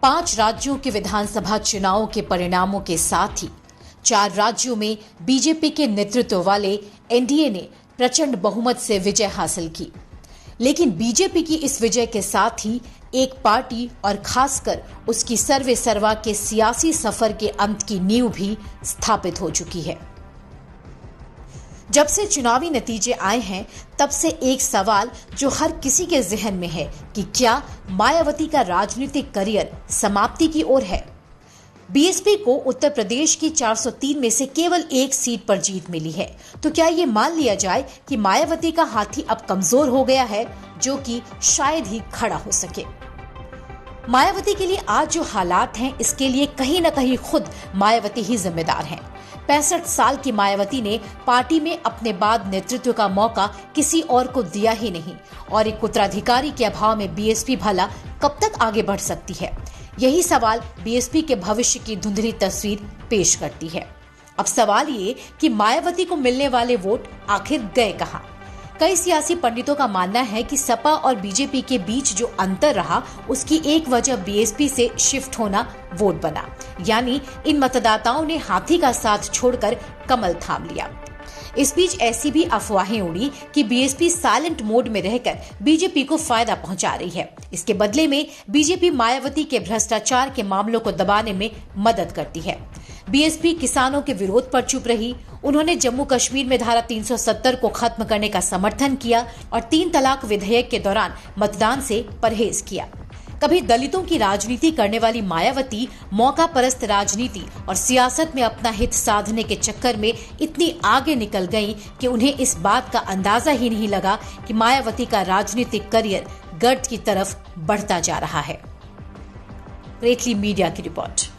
5 राज्यों के विधानसभा चुनावों के परिणामों के साथ ही 4 राज्यों में बीजेपी के नेतृत्व वाले एनडीए ने प्रचंड बहुमत से विजय हासिल की। लेकिन बीजेपी की इस विजय के साथ ही एक पार्टी और खासकर उसकी सर्वे सर्वा के सियासी सफर के अंत की नींव भी स्थापित हो चुकी है। जब से चुनावी नतीजे आए हैं तब से एक सवाल जो हर किसी के जहन में है कि क्या मायावती का राजनीतिक करियर समाप्ति की ओर है। बीएसपी को उत्तर प्रदेश की 403 में से केवल एक सीट पर जीत मिली है, तो क्या ये मान लिया जाए कि मायावती का हाथी अब कमजोर हो गया है, जो कि शायद ही खड़ा हो सके। मायावती के लिए आज जो हालात हैं, इसके लिए कहीं न कहीं खुद मायावती ही जिम्मेदार हैं। 65 साल की मायावती ने पार्टी में अपने बाद नेतृत्व का मौका किसी और को दिया ही नहीं और एक उत्तराधिकारी के अभाव में बीएसपी भला कब तक आगे बढ़ सकती है। यही सवाल बीएसपी के भविष्य की धुंधली तस्वीर पेश करती है। अब सवाल ये कि मायावती को मिलने वाले वोट आखिर गए कहां। कई सियासी पंडितों का मानना है कि सपा और बीजेपी के बीच जो अंतर रहा, उसकी एक वजह बीएसपी से शिफ्ट होना वोट बना, यानी इन मतदाताओं ने हाथी का साथ छोड़कर कमल थाम लिया। इस बीच ऐसी भी अफवाहें उड़ी कि बीएसपी साइलेंट मोड में रहकर बीजेपी को फायदा पहुंचा रही है। इसके बदले में बीजेपी मायावती के भ्रष्टाचार के मामलों को दबाने में मदद करती है। बीएसपी किसानों के विरोध पर चुप रही। उन्होंने जम्मू कश्मीर में धारा 370 को खत्म करने का समर्थन किया और 3 तलाक विधेयक के दौरान मतदान से परहेज किया। कभी दलितों की राजनीति करने वाली मायावती मौका परस्त राजनीति और सियासत में अपना हित साधने के चक्कर में इतनी आगे निकल गईं कि उन्हें इस बात का अंदाजा ही नहीं लगा कि मायावती का राजनीतिक करियर गर्त की तरफ बढ़ता जा रहा है। ग्रेटली मीडिया की रिपोर्ट।